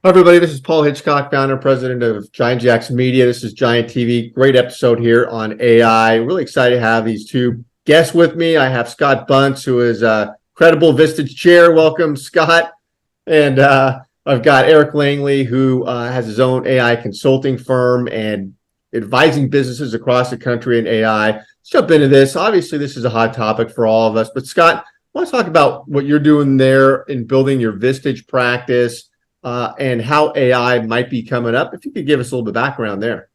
Hi, everybody. This is Paul Hitchcock, founder and president of Giant Jaxx Media. This is Giant TV. Great episode here on AI. Really excited to have these two guests with me. I have Scott Bunce, who is a credible Vistage chair. Welcome, Scott. And I've got Eric Langley, who has his own AI consulting firm and advising businesses across the country in AI. Let's jump into this. Obviously, this is a hot topic for all of us. But Scott, I want to talk about what you're doing there in building your Vistage practice. And how AI might be coming up. If you could give us a little bit of background there.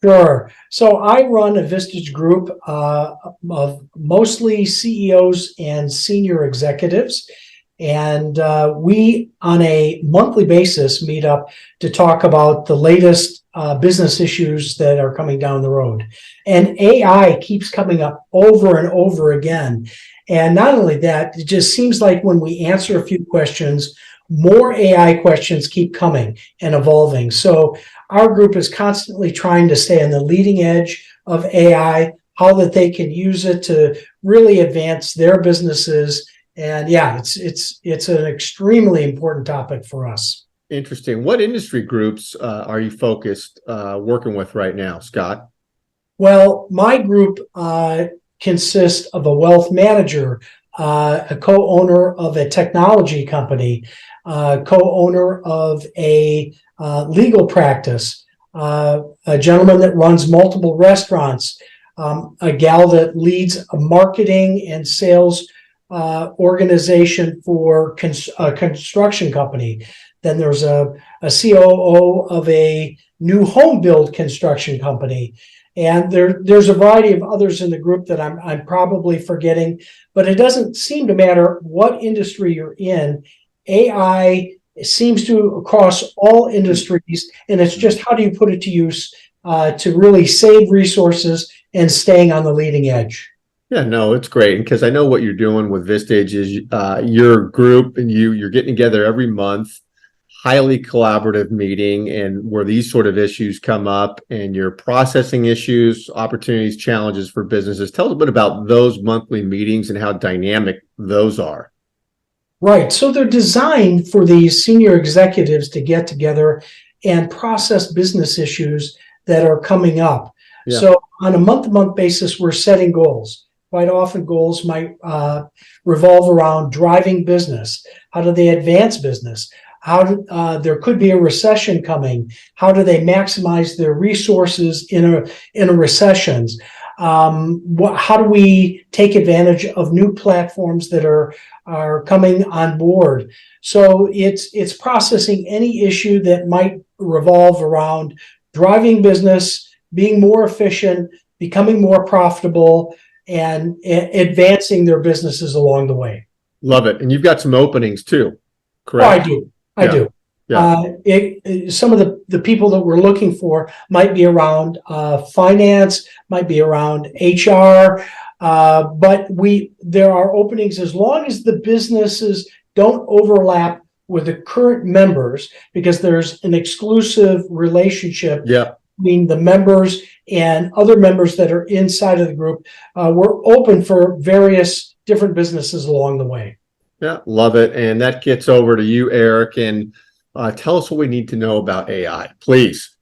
Sure. So I run a Vistage group of mostly CEOs and senior executives. And we, on a monthly basis, meet up to talk about the latest business issues that are coming down the road. And AI keeps coming up over and over again. And not only that, it just seems like when we answer a few questions, more AI questions keep coming and evolving. So our group is constantly trying to stay on the leading edge of AI, how that they can use it to really advance their businesses. And yeah, it's an extremely important topic for us. Interesting. What industry groups are you focused working with right now, Scott? Well, my group consists of a wealth manager, a co-owner of a technology company, co-owner of a legal practice, a gentleman that runs multiple restaurants, a gal that leads a marketing and sales organization for a construction company. Then there's a COO of a new home build construction company. And there's a variety of others in the group that I'm probably forgetting, but it doesn't seem to matter what industry you're in. AI seems to across all industries, and it's just how do you put it to use to really save resources and staying on the leading edge. Yeah, no, it's great because I know what you're doing with Vistage is your group and you're getting together every month, highly collaborative meeting, and where these sort of issues come up and you're processing issues, opportunities, challenges for businesses. Tell us a bit about those monthly meetings and how dynamic those are. Right. So they're designed for these senior executives to get together and process business issues that are coming up. Yeah. So on a month-to-month basis, we're setting goals. Quite often goals might revolve around driving business. How do they advance business? How there could be a recession coming. How do they maximize their resources in a recession? How do we take advantage of new platforms that are coming on board? So it's processing any issue that might revolve around driving business, being more efficient, becoming more profitable, and advancing their businesses along the way. Love it. And you've got some openings too, correct? Oh, I do. I do. Yeah. Some of the people that we're looking for might be around finance, might be around HR, but there are openings as long as the businesses don't overlap with the current members, because there's an exclusive relationship between the members and other members that are inside of the group. We're open for various different businesses along the way. Yeah, love it. And that gets over to you, Eric, and tell us what we need to know about AI, please.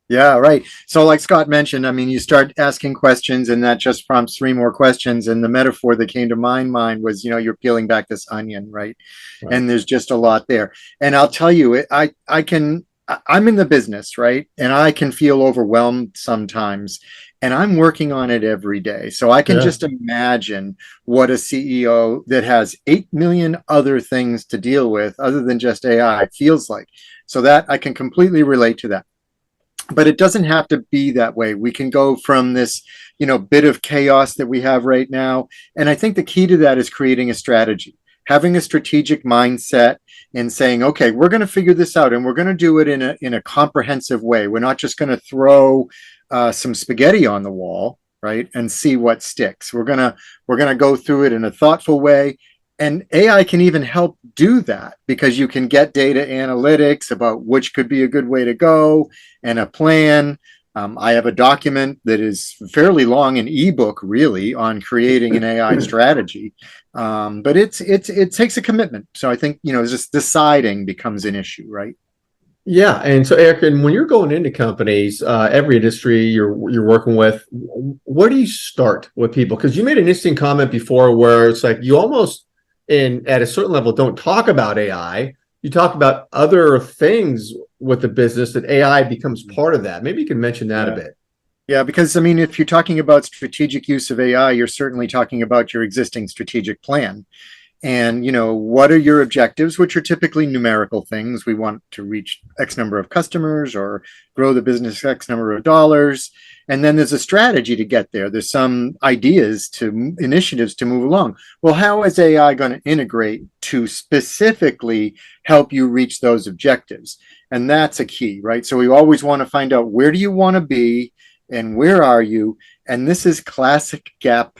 Yeah, right. So like Scott mentioned, I mean, you start asking questions and that just prompts 3 more questions. And the metaphor that came to my mind was, you're peeling back this onion, right? And there's just a lot there. And I'll tell you, I'm in the business, right? And I can feel overwhelmed sometimes. And I'm working on it every day. So I can just imagine what a CEO that has 8 million other things to deal with other than just AI feels like. So that I can completely relate to that. But it doesn't have to be that way. We can go from this, bit of chaos that we have right now. And I think the key to that is creating a strategy, having a strategic mindset and saying, okay, we're going to figure this out and we're going to do it in a comprehensive way. We're not just going to throw some spaghetti on the wall, right, and see what sticks. We're gonna go through it in a thoughtful way, and AI can even help do that because you can get data analytics about which could be a good way to go and a plan. I have a document that is fairly long, an ebook really, on creating an AI strategy, but it takes a commitment. So I think just deciding becomes an issue, right? Yeah, and so Eric, and when you're going into companies, every industry you're working with, where do you start with people? Because you made an interesting comment before, where it's like you almost, in at a certain level, don't talk about AI. You talk about other things with the business that AI becomes part of that. Maybe you can mention that a Yeah. bit. Yeah, because I mean, if you're talking about strategic use of AI, you're certainly talking about your existing strategic plan. And, what are your objectives, which are typically numerical things. We want to reach X number of customers or grow the business X number of dollars. And then there's a strategy to get there. There's some ideas to initiatives to move along. Well, how is AI going to integrate to specifically help you reach those objectives? And that's a key, right? So we always want to find out, where do you want to be and where are you? And this is classic gap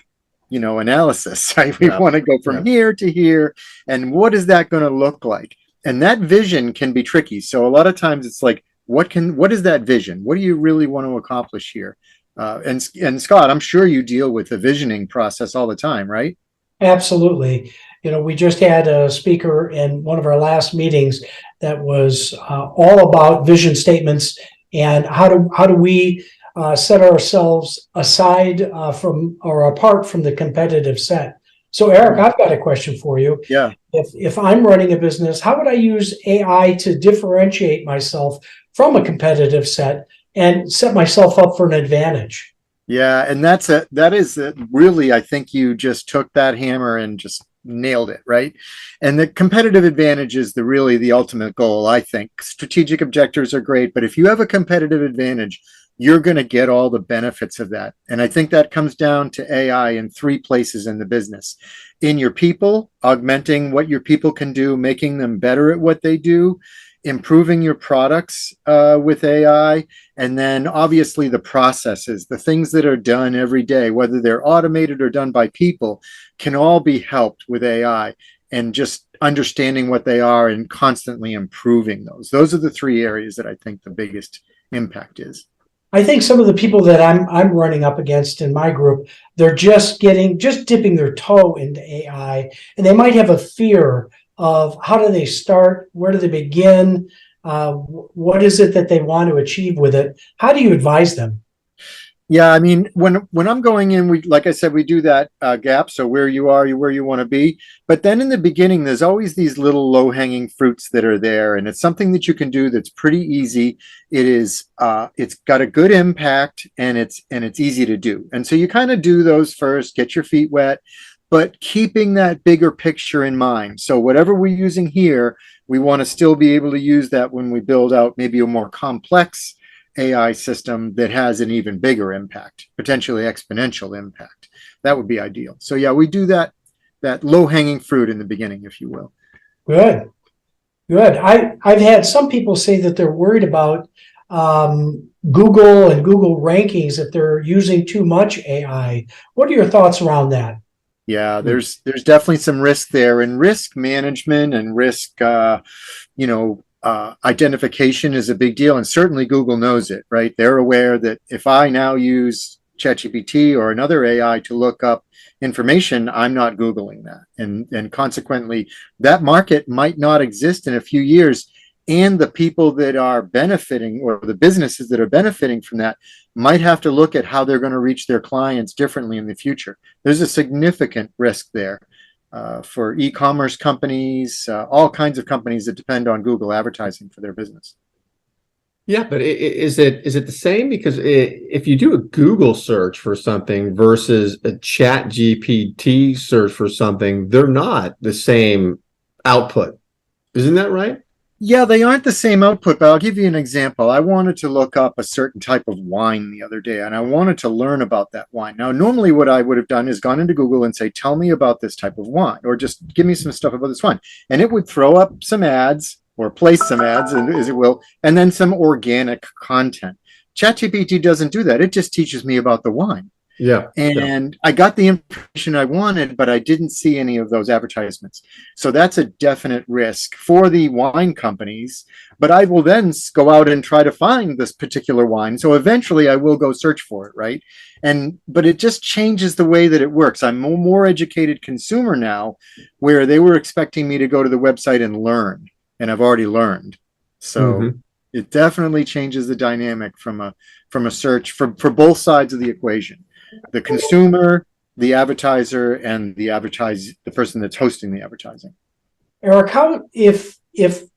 analysis, right? We Yeah, want to go from here to here, and what is that going to look like? And that vision can be tricky. So a lot of times it's like, what is that vision? What do you really want to accomplish here? And Scott, I'm sure you deal with the visioning process all the time, right? Absolutely. We just had a speaker in one of our last meetings that was all about vision statements and how do we set ourselves aside from or apart from the competitive set. So, Eric, I've got a question for you. Yeah. If I'm running a business, how would I use AI to differentiate myself from a competitive set and set myself up for an advantage? Yeah, and that is really, I think you just took that hammer and just nailed it, right? And the competitive advantage is really the ultimate goal, I think. Strategic objectives are great, but if you have a competitive advantage, you're going to get all the benefits of that. And I think that comes down to AI in three places in the business. In your people, augmenting what your people can do, making them better at what they do, improving your products with AI, and then obviously the processes, the things that are done every day, whether they're automated or done by people, can all be helped with AI, and just understanding what they are and constantly improving those. Those are the three areas that I think the biggest impact is. I think some of the people that I'm running up against in my group, they're just dipping their toe into AI, and they might have a fear of how do they start, where do they begin, what is it that they want to achieve with it? How do you advise them? Yeah, I mean, when I'm going in, we, like I said, we do that gap. So where you are, where you want to be. But then in the beginning, there's always these little low-hanging fruits that are there, and it's something that you can do that's pretty easy. It's got a good impact, and it's easy to do. And so you kind of do those first, get your feet wet, but keeping that bigger picture in mind. So whatever we're using here, we want to still be able to use that when we build out maybe a more complex AI system that has an even bigger impact, potentially exponential impact. That would be ideal. So yeah, we do that low-hanging fruit in the beginning, if you will. Good. I've had some people say that they're worried about Google and Google rankings if they're using too much AI. What are your thoughts around that? Yeah, there's definitely some risk there, and risk management and risk, identification is a big deal, and certainly Google knows it, right? They're aware that if I now use ChatGPT or another AI to look up information, I'm not Googling that, and consequently, that market might not exist in a few years. And the people that are benefiting, or the businesses that are benefiting from that, might have to look at how they're going to reach their clients differently in the future. There's a significant risk there for e-commerce companies, all kinds of companies that depend on Google advertising for their business. Yeah, but is it the same? Because if you do a Google search for something versus a Chat GPT search for something, they're not the same output. Isn't that right? Yeah, they aren't the same output, but I'll give you an example. I wanted to look up a certain type of wine the other day, and I wanted to learn about that wine. Now, normally what I would have done is gone into Google and say, tell me about this type of wine, or just give me some stuff about this wine. And it would throw up some ads or place some ads, as it will, and then some organic content. ChatGPT doesn't do that. It just teaches me about the wine. Yeah. And I got the information I wanted, but I didn't see any of those advertisements. So that's a definite risk for the wine companies. But I will then go out and try to find this particular wine. So eventually I will go search for it, right? But it just changes the way that it works. I'm a more educated consumer now, where they were expecting me to go to the website and learn, and I've already learned. So It definitely changes the dynamic from a search for both sides of the equation, the consumer, the advertiser, and the person that's hosting the advertising. Eric, how if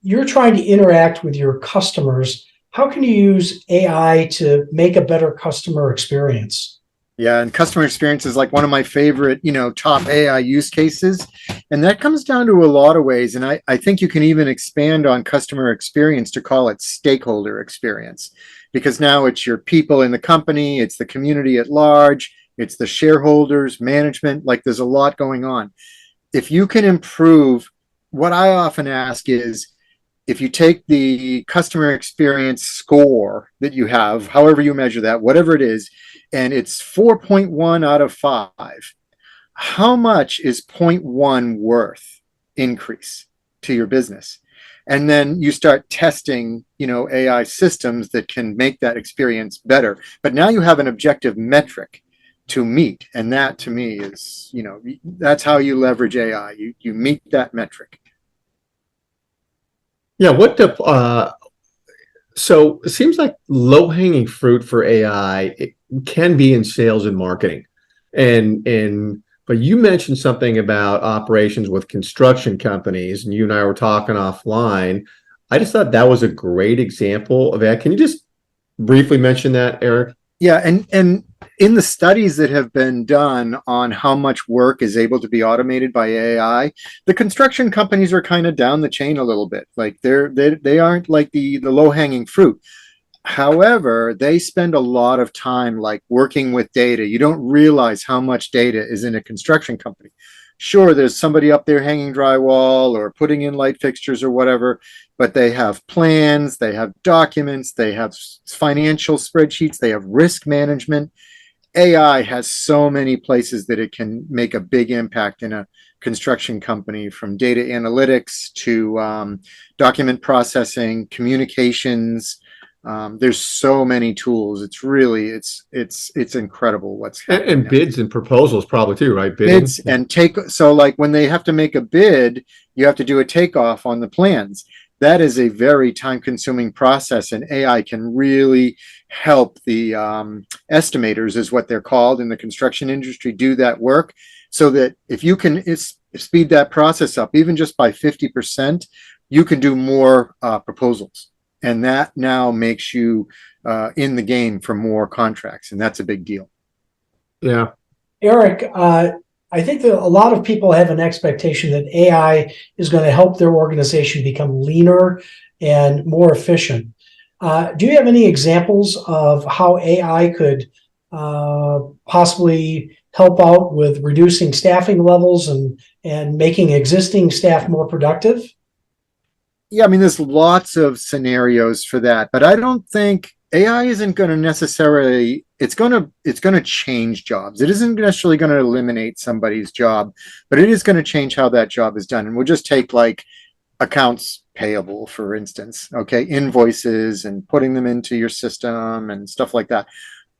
you're trying to interact with your customers, how can you use AI to make a better customer experience? Yeah, and customer experience is like one of my favorite, top AI use cases. And that comes down to a lot of ways. And I think you can even expand on customer experience to call it stakeholder experience, because now it's your people in the company, it's the community at large, it's the shareholders, management, like there's a lot going on. If you can improve, what I often ask is, if you take the customer experience score that you have, however you measure that, whatever it is, and it's 4.1 out of 5, how much is zero point 0.1 worth increase to your business? And then you start testing, AI systems that can make that experience better. But now you have an objective metric to meet. And that to me is, that's how you leverage AI. You meet that metric. Yeah, so it seems like low-hanging fruit for AI, it can be in sales and marketing. But you mentioned something about operations with construction companies, and you and I were talking offline. I just thought that was a great example of that. Can you just briefly mention that, Eric? Yeah, and in the studies that have been done on how much work is able to be automated by AI, the construction companies are kind of down the chain a little bit. Like they aren't like the low-hanging fruit. However, they spend a lot of time like working with data. You don't realize how much data is in a construction company. Sure, there's somebody up there hanging drywall or putting in light fixtures or whatever, but they have plans, they have documents, they have financial spreadsheets, they have risk management. AI has so many places that it can make a big impact in a construction company, from data analytics to document processing, communications. There's so many tools. It's really, it's incredible what's happening. And bids and proposals probably too, right? Bids and so like when they have to make a bid, you have to do a takeoff on the plans. That is a very time-consuming process, and AI can really help the estimators, is what they're called in the construction industry, do that work, so that if you can speed that process up, even just by 50%, you can do more proposals. And that now makes you in the game for more contracts, and that's a big deal. Yeah. Eric, I think that a lot of people have an expectation that AI is going to help their organization become leaner and more efficient. Do you have any examples of how AI could possibly help out with reducing staffing levels and making existing staff more productive? Yeah, I mean, there's lots of scenarios for that, but I don't think AI isn't going to necessarily, it's going to change jobs. It isn't necessarily going to eliminate somebody's job, but it is going to change how that job is done. And we'll just take like accounts payable, for instance, okay, invoices and putting them into your system and stuff like that.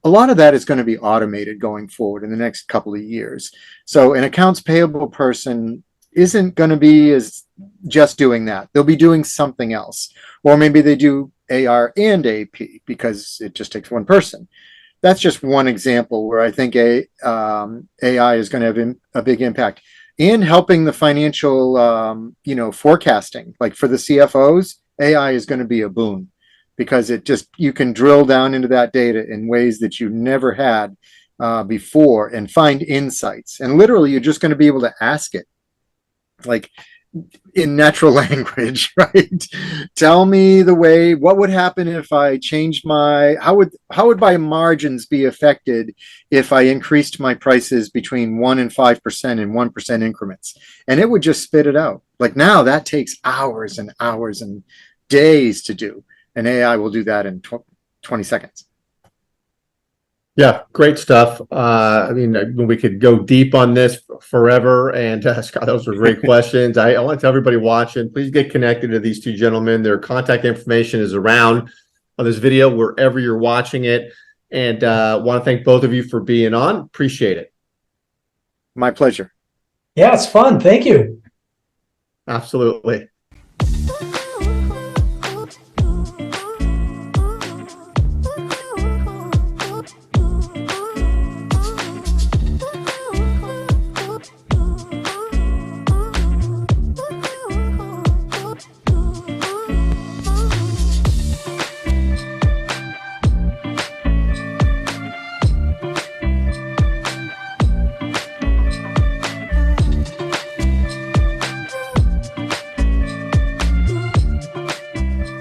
A lot of that is going to be automated going forward in the next couple of years. So an accounts payable person isn't going to be as just doing that. They'll be doing something else. Or maybe they do AR and AP because it just takes one person. That's just one example where I think AI is going to have a big impact in helping the financial, forecasting. Like for the CFOs, AI is going to be a boon, because you can drill down into that data in ways that you never had before and find insights. And literally, you're just going to be able to ask it, like, in natural language, right? Tell me what would happen if I changed how would my margins be affected if I increased my prices between 1% and 5% in 1% increments? And it would just spit it out. Like now that takes hours and hours and days to do. And AI will do that in 20 seconds. Yeah, great stuff. I mean, we could go deep on this forever. And Scott, those were great questions. I want to tell everybody watching, please get connected to these two gentlemen. Their contact information is around on this video, wherever you're watching it. And want to thank both of you for being on. Appreciate it. My pleasure. Yeah, it's fun. Thank you. Absolutely.